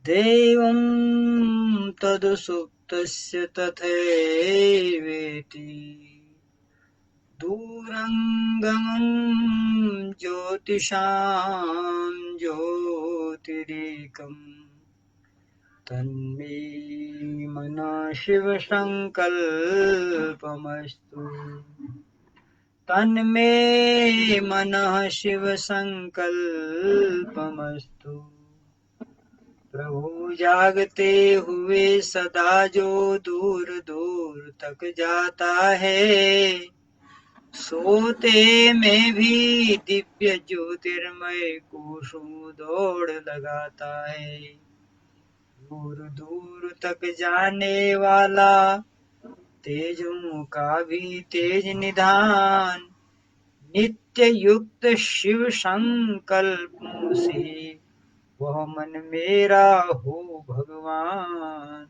देवं तद् सुप्तस्य तथैवेति दूरङ्गमं ज्योतिषां ज्योतिरेकम् तन्मे मनः शिवसङ्कल्पमस्तु तन्मे मनः शिवसङ्कल्पमस्तु प्रभु जागते हुए सदा जो दूर दूर तक जाता है सोते में भी दिव्य ज्योतिर्मय कोशों दौड़ लगाता है दूर दूर तक जाने वाला तेजों का भी तेज निधान नित्य युक्त शिव संकल्पों से वह मन मेरा हो भगवान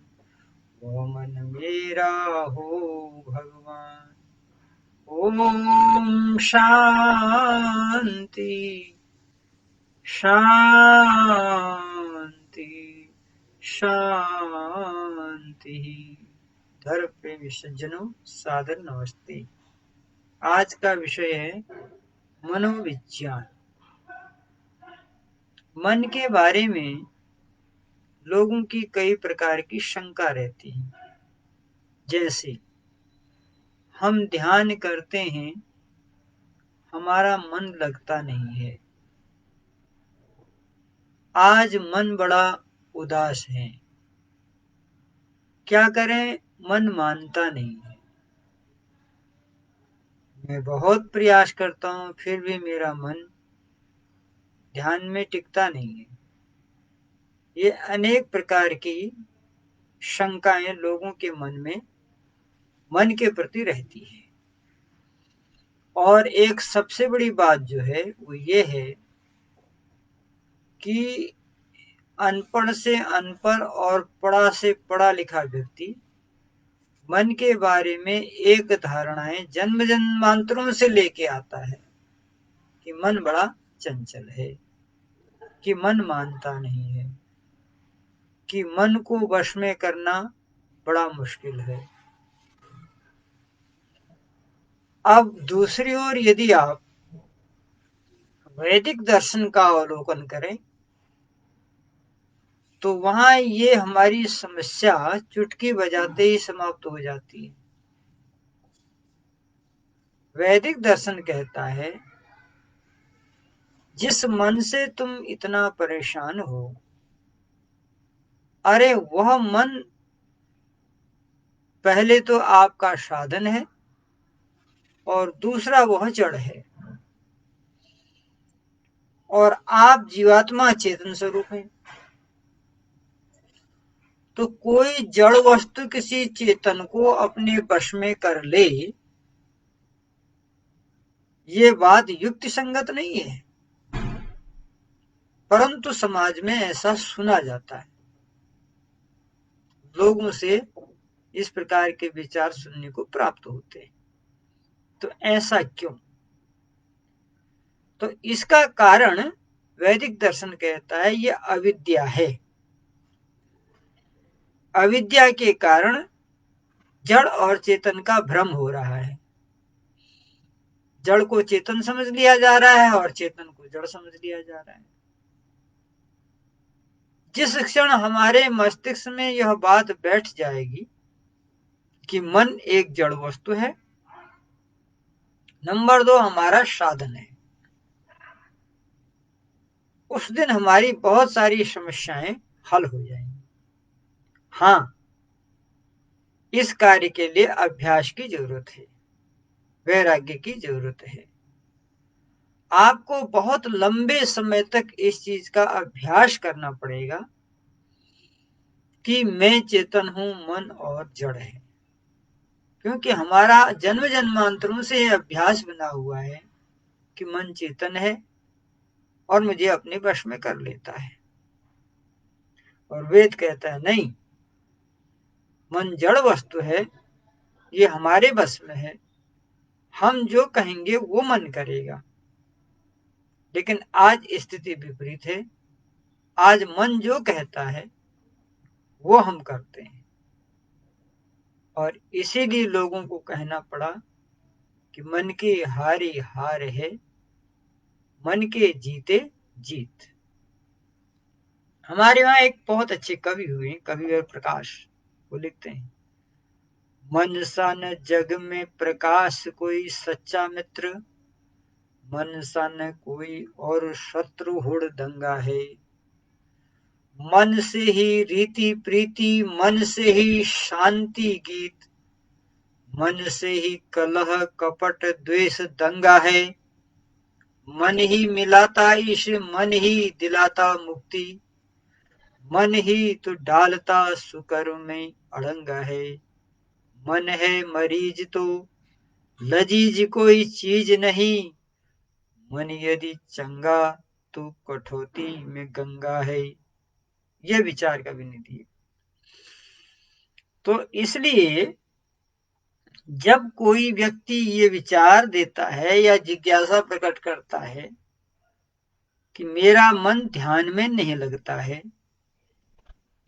वह मन मेरा हो भगवान ओम शांति शांति शांति। धर्म प्रेमी सज्जनों सादर नमस्ते। आज का विषय है मनोविज्ञान। मन के बारे में लोगों की कई प्रकार की शंका रहती है। जैसे हम ध्यान करते हैं हमारा मन लगता नहीं है, आज मन बड़ा उदास है, क्या करें मन मानता नहीं है, मैं बहुत प्रयास करता हूं फिर भी मेरा मन ध्यान में टिकता नहीं है। ये अनेक प्रकार की शंकाएं लोगों के मन में मन के प्रति रहती है। और एक सबसे बड़ी बात जो है वो ये है कि अनपढ़ से अनपढ़ और पढ़ा से पढ़ा लिखा व्यक्ति मन के बारे में एक धारणाएं जन्म जन्मांतरों से लेके आता है कि मन बड़ा चंचल है, कि मन मानता नहीं है, कि मन को वश में करना बड़ा मुश्किल है। अब दूसरी ओर यदि आप वैदिक दर्शन का अवलोकन करें तो वहां ये हमारी समस्या चुटकी बजाते ही समाप्त हो जाती है। वैदिक दर्शन कहता है जिस मन से तुम इतना परेशान हो, अरे वह मन पहले तो आपका साधन है और दूसरा वह जड़ है और आप जीवात्मा चेतन स्वरूप है। तो कोई जड़ वस्तु किसी चेतन को अपने वश में कर ले, ये बात युक्ति संगत नहीं है, परंतु समाज में ऐसा सुना जाता है। लोगों से इस प्रकार के विचार सुनने को प्राप्त होते हैं। तो ऐसा क्यों? तो इसका कारण वैदिक दर्शन कहता है ये अविद्या है। अविद्या के कारण जड़ और चेतन का भ्रम हो रहा है। जड़ को चेतन समझ लिया जा रहा है और चेतन को जड़ समझ लिया जा रहा है। जिस क्षण हमारे मस्तिष्क में यह बात बैठ जाएगी कि मन एक जड़ वस्तु है, नंबर 2 हमारा साधन है, उस दिन हमारी बहुत सारी समस्याएं हल हो जाएंगी। हाँ, इस कार्य के लिए अभ्यास की जरूरत है, वैराग्य की जरूरत है। आपको बहुत लंबे समय तक इस चीज का अभ्यास करना पड़ेगा कि मैं चेतन हूं, मन और जड़ है। क्योंकि हमारा जन्म जन्मांतरों से अभ्यास बना हुआ है कि मन चेतन है और मुझे अपने वश में कर लेता है। और वेद कहता है नहीं, मन जड़ वस्तु है, ये हमारे बस में है, हम जो कहेंगे वो मन करेगा। लेकिन आज स्थिति विपरीत है। आज मन जो कहता है वो हम करते हैं, और इसीलिए लोगों को कहना पड़ा कि मन के हारे हार है, मन के जीते जीत। हमारे यहाँ एक बहुत अच्छे कवि हुए, कविवर प्रकाश, वो लिखते हैं, मन सा न जग में प्रकाश कोई सच्चा मित्र, मन सा न कोई और शत्रु हुड़दंगा है। मन से ही रीति प्रीति, मन से ही शांति गीत, मन से ही कलह कपट द्वेष दंगा है। मन ही मिलाता ईश, मन ही दिलाता मुक्ति, मन ही तो डालता सुकर्म में अड़ंगा है। मन है मरीज तो लजीज कोई चीज नहीं, मन यदि चंगा तो कठौती में गंगा है। यह विचार का विनिधि है। तो इसलिए जब कोई व्यक्ति ये विचार देता है या जिज्ञासा प्रकट करता है कि मेरा मन ध्यान में नहीं लगता है,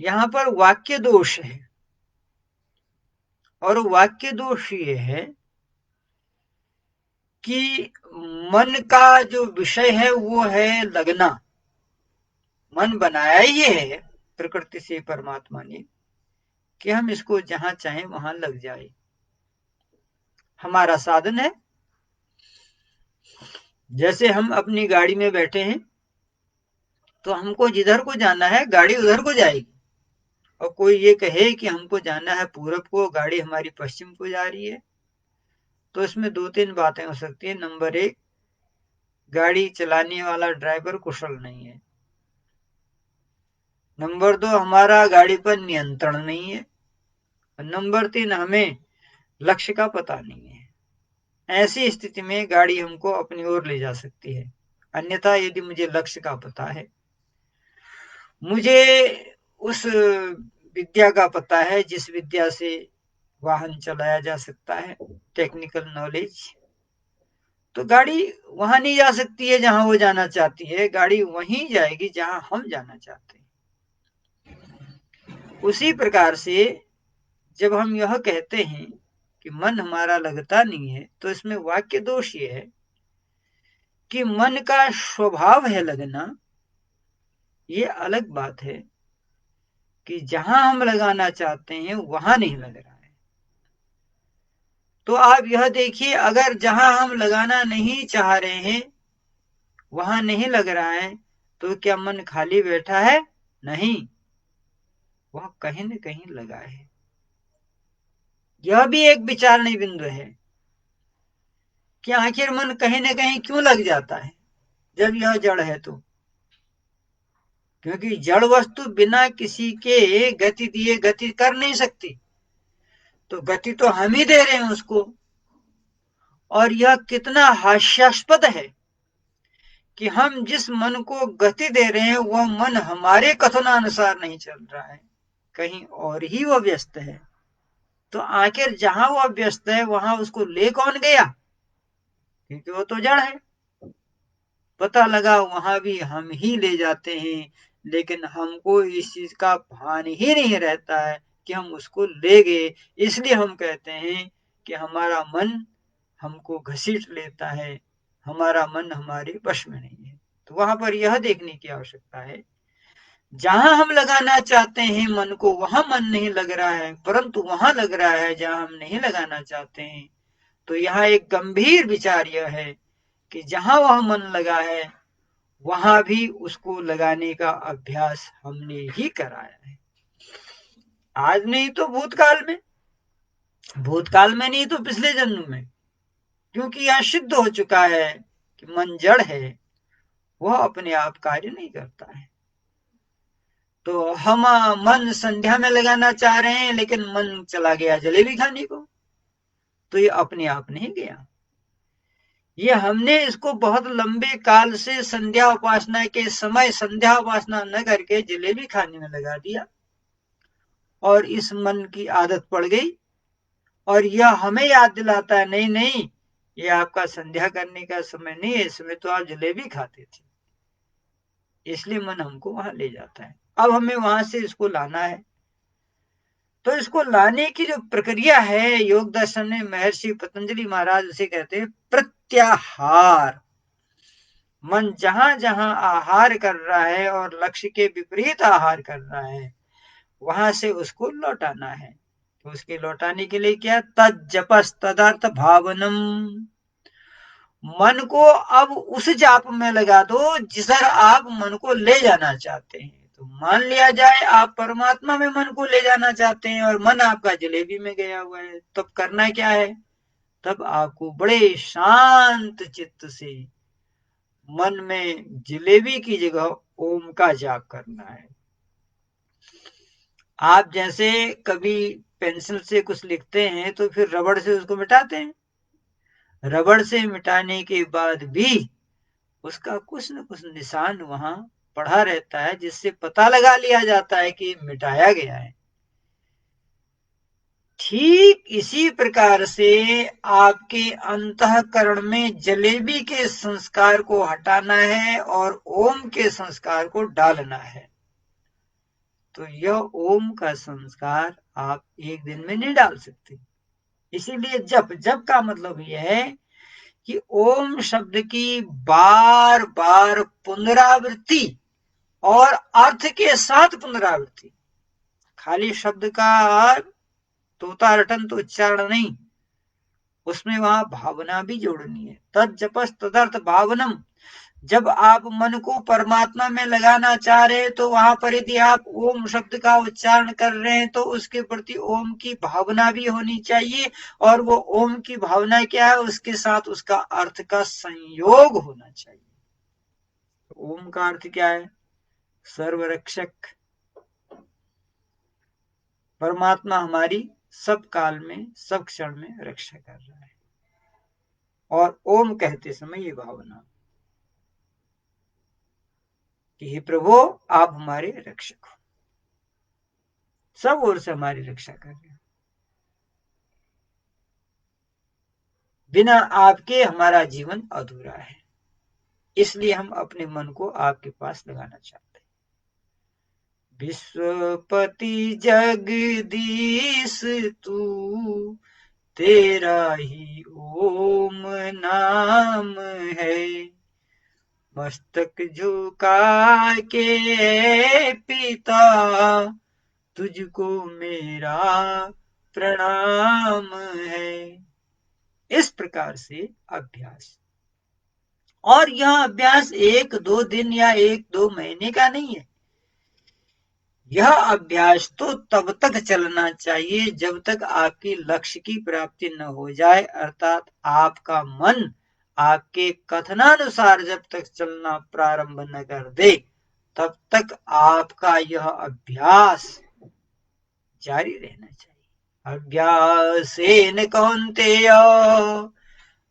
यहां पर वाक्य दोष है। और वाक्य दोष ये है कि मन का जो विषय है वो है लगना। मन बनाया ही है प्रकृति से परमात्मा ने कि हम इसको जहां चाहें वहां लग जाए, हमारा साधन है। जैसे हम अपनी गाड़ी में बैठे हैं तो हमको जिधर को जाना है गाड़ी उधर को जाएगी, और कोई ये कहे कि हमको जाना है पूरब को, गाड़ी हमारी पश्चिम को जा रही है, तो इसमें दो तीन बातें हो सकती है। नंबर एक, गाड़ी चलाने वाला ड्राइवर कुशल नहीं है। नंबर दो, हमारा गाड़ी पर नियंत्रण नहीं है। और नंबर तीन, हमें लक्ष्य का पता नहीं है। ऐसी स्थिति में गाड़ी हमको अपनी ओर ले जा सकती है। अन्यथा यदि मुझे लक्ष्य का पता है, मुझे उस विद्या का पता है जिस विद्या से वाहन चलाया जा सकता है, टेक्निकल नॉलेज, तो गाड़ी वहां नहीं जा सकती है जहां वो जाना चाहती है, गाड़ी वहीं जाएगी जहां हम जाना चाहते हैं। उसी प्रकार से जब हम यह कहते हैं कि मन हमारा लगता नहीं है, तो इसमें वाक्य दोष ये है कि मन का स्वभाव है लगना। ये अलग बात है कि जहां हम लगाना चाहते हैं वहां नहीं लग रहा है। तो आप यह देखिए, अगर जहां हम लगाना नहीं चाह रहे हैं वहां नहीं लग रहा है, तो क्या मन खाली बैठा है? नहीं, वह कहीं न कहीं लगा है। यह भी एक विचारणीय बिंदु है कि आखिर मन कहीं न कहीं क्यों लग जाता है जब यह जड़ है तो। क्योंकि जड़ वस्तु बिना किसी के गति दिए गति कर नहीं सकती, तो गति तो हम ही दे रहे हैं उसको। और यह कितना हास्यास्पद है कि हम जिस मन को गति दे रहे हैं वह मन हमारे कथनानुसार नहीं चल रहा है, कहीं और ही वह व्यस्त है। तो आखिर जहां वह व्यस्त है वहां उसको ले कौन गया? क्योंकि वो तो जड़ है। पता लगा वहां भी हम ही ले जाते हैं, लेकिन हमको इस चीज का भान ही नहीं रहता है कि हम उसको ले गए। इसलिए हम कहते हैं कि हमारा मन हमको घसीट लेता है, हमारा मन हमारे वश में नहीं है। तो वहां पर यह देखने की आवश्यकता है, जहां हम लगाना चाहते हैं मन को वहां मन नहीं लग रहा है, परंतु वहां लग रहा है जहां हम नहीं लगाना चाहते हैं। तो यहाँ एक गंभीर विचार यह है कि जहां वह मन लगा है वहां भी उसको लगाने का अभ्यास हमने ही कराया है। आज नहीं तो भूतकाल में, भूतकाल में नहीं तो पिछले जन्म में, क्योंकि यह सिद्ध हो चुका है कि मन जड़ है, वह अपने आप कार्य नहीं करता है। तो हम मन संध्या में लगाना चाह रहे हैं लेकिन मन चला गया जलेबी खाने को, तो ये अपने आप नहीं गया। ये हमने इसको बहुत लंबे काल से संध्या उपासना के समय संध्या उपासना न करके जलेबी खाने में लगा दिया, और इस मन की आदत पड़ गई, और यह हमें याद दिलाता है, नहीं नहीं, ये आपका संध्या करने का समय नहीं है, इसमें तो आप जलेबी खाते थे। इसलिए मन हमको वहां ले जाता है। अब हमें वहां से इसको लाना है, तो इसको लाने की जो प्रक्रिया है योग दर्शन में महर्षि पतंजलि महाराज उसे कहते हैं प्रत्याहार। मन जहां जहां आहार कर रहा है और लक्ष्य के विपरीत आहार कर रहा है, वहां से उसको लौटाना है। तो उसके लौटाने के लिए क्या, तज्जपस तदर्थ भावनम। मन को अब उस जाप में लगा दो जिधर आप मन को ले जाना चाहते हैं। तो मान लिया जाए आप परमात्मा में मन को ले जाना चाहते हैं और मन आपका जलेबी में गया हुआ है, तब करना क्या है, तब आपको बड़े शांत चित्त से मन में जलेबी की जगह ओम का जाप करना है। आप जैसे कभी पेंसिल से कुछ लिखते हैं तो फिर रबड़ से उसको मिटाते हैं, रबड़ से मिटाने के बाद भी उसका कुछ न कुछ निशान वहां पड़ा रहता है, जिससे पता लगा लिया जाता है कि मिटाया गया है। ठीक इसी प्रकार से आपके अंतःकरण में जलेबी के संस्कार को हटाना है और ओम के संस्कार को डालना है। तो यह ओम का संस्कार आप एक दिन में नहीं डाल सकते। इसीलिए जप, जप का मतलब यह है कि ओम शब्द की बार बार पुनरावृत्ति और अर्थ के साथ पुनरावृत्ति। खाली शब्द का तोता रटन तो उच्चारण नहीं, उसमें वहां भावना भी जोड़नी है। तद जपस तदर्थ भावनम। जब आप मन को परमात्मा में लगाना चाह रहे हैं तो वहां पर यदि आप ओम शब्द का उच्चारण कर रहे हैं तो उसके प्रति ओम की भावना भी होनी चाहिए, और वो ओम की भावना क्या है, उसके साथ उसका अर्थ का संयोग होना चाहिए। ओम का अर्थ क्या है, सर्वरक्षक। परमात्मा हमारी सब काल में सब क्षण में रक्षा कर रहा है, और ओम कहते समय ये भावना कि हे प्रभु आप हमारे रक्षक हो, सब ओर से हमारी रक्षा कर रहे हो, बिना आपके हमारा जीवन अधूरा है, इसलिए हम अपने मन को आपके पास लगाना चाहते हैं। विश्वपति जगदीश तू, तेरा ही ओम नाम है, मस्तक झुका के पिता तुझको मेरा प्रणाम है। इस प्रकार से अभ्यास, और यह अभ्यास 1-2 दिन या 1-2 महीने का नहीं है। यह अभ्यास तो तब तक चलना चाहिए जब तक आपकी लक्ष्य की प्राप्ति न हो जाए, अर्थात आपका मन आपके कथनानुसार जब तक चलना प्रारंभ न कर दे, तब तक आपका यह अभ्यास जारी रहना चाहिए। अभ्यासेन कौन्तेय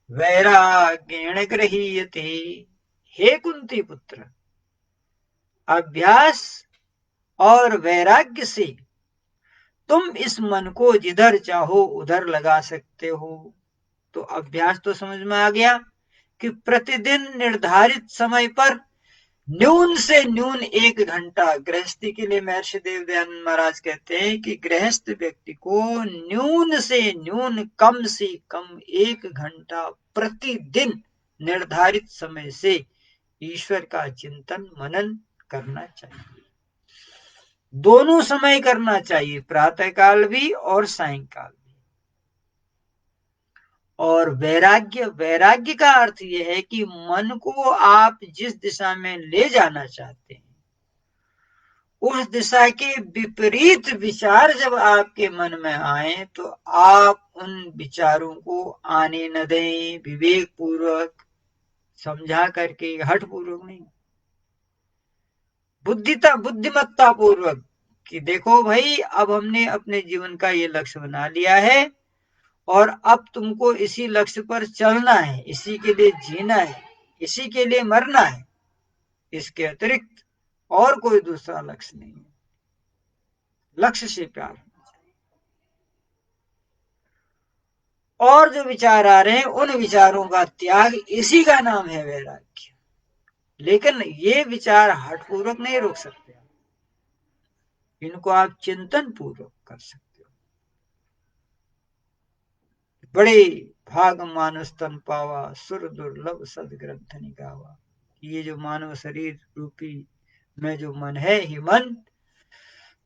वैराग्येण गृह्यते। हे कुंती पुत्र, अभ्यास और वैराग्य से तुम इस मन को जिधर चाहो उधर लगा सकते हो। तो अभ्यास तो समझ में आ गया कि प्रतिदिन निर्धारित समय पर न्यून से न्यून 1 घंटा, गृहस्थी के लिए महर्षि देव दयानंद महाराज कहते हैं कि गृहस्थ व्यक्ति को न्यून से न्यून, कम से कम 1 घंटा प्रतिदिन निर्धारित समय से ईश्वर का चिंतन मनन करना चाहिए। दोनों समय करना चाहिए, प्रातः काल भी और सायंकाल भी। और वैराग्य, वैराग्य का अर्थ यह है कि मन को आप जिस दिशा में ले जाना चाहते हैं उस दिशा के विपरीत विचार जब आपके मन में आए तो आप उन विचारों को आने न दें, विवेक पूर्वक समझा करके, हठ पूर्वक नहीं, बुद्धिमत्ता पूर्वक, कि देखो भाई अब हमने अपने जीवन का ये लक्ष्य बना लिया है और अब तुमको इसी लक्ष्य पर चलना है, इसी के लिए जीना है, इसी के लिए मरना है, इसके अतिरिक्त और कोई दूसरा लक्ष्य नहीं है। लक्ष्य से प्यार होना चाहिए। और जो विचार आ रहे हैं उन विचारों का त्याग, इसी का नाम है वैराग्य। लेकिन ये विचार हठपूर्वक नहीं रोक सकते, इनको आप चिंतन पूर्वक कर सकते हो। बड़े भाग मानुष तन पावा, सुर दुर्लभ सदग्रंथ निगावा। ये जो मानव शरीर रूपी में जो मन है, ही मन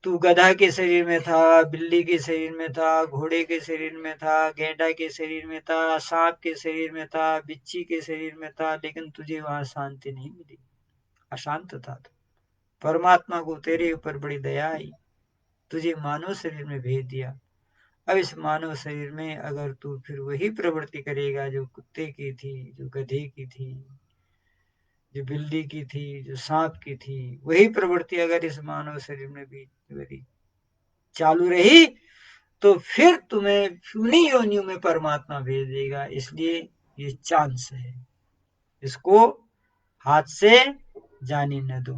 तू गधा के शरीर में था, बिल्ली के शरीर में था, घोड़े के शरीर में था, गेंडा के शरीर में था, सांप के शरीर में था, बिच्छी के शरीर में था, लेकिन तुझे वहां शांति नहीं मिली, अशांत था। परमात्मा को तेरे ऊपर बड़ी दया आई, तुझे मानव शरीर में भेज दिया। अब इस मानव शरीर में अगर तू फिर वही प्रवृत्ति करेगा जो कुत्ते की थी, जो गधे की थी, जो बिल्ली की थी, जो सांप की थी, वही प्रवृत्ति अगर इस मानव शरीर में भी चालू रही, तो फिर तुम्हें उन्हीं योनियों में परमात्मा भेज देगा। इसलिए ये चांस है, इसको हाथ से जाने न दो।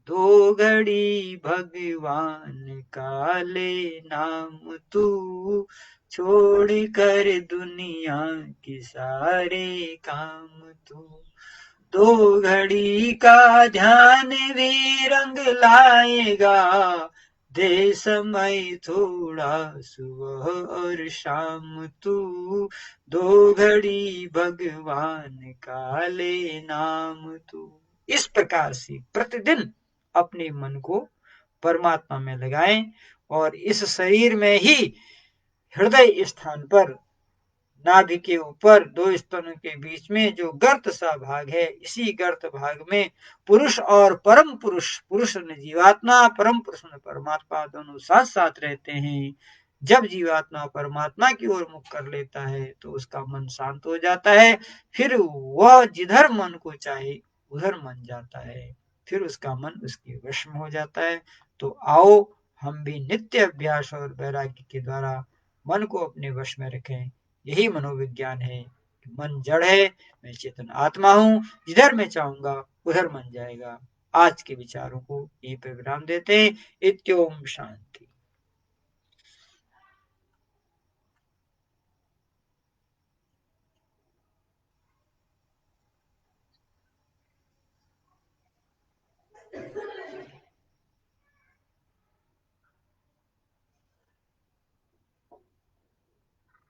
दो घड़ी भगवान का ले नाम तू, छोड़ कर दुनिया के सारे काम तू। दो घड़ी का ध्यान भी रंग लाएगा, दे समय थोड़ा सुबह और शाम तू। दो घड़ी भगवान का ले नाम तू। इस प्रकार से प्रतिदिन अपने मन को परमात्मा में लगाएं, और इस शरीर में ही हृदय स्थान पर नाभि के ऊपर दो स्तनों के बीच में जो गर्त सा भाग है, इसी गर्त भाग में पुरुष और परम पुरुष, पुरुष ने जीवात्मा, परम पुरुष ने परमात्मा, दोनों साथ साथ रहते हैं। जब जीवात्मा परमात्मा की ओर मुख कर लेता है तो उसका मन शांत हो जाता है, फिर वह जिधर मन को चाहे उधर मन जाता है, फिर उसका मन उसके वश में हो जाता है। तो आओ हम भी नित्य अभ्यास और वैराग्य के द्वारा मन को अपने वश में रखें। यही मनोविज्ञान है कि मन जड़ है, मैं चेतन आत्मा हूं, जिधर मैं चाहूंगा उधर मन जाएगा। आज के विचारों को यहीं पर विराम देते हैं। इत्योम शांति।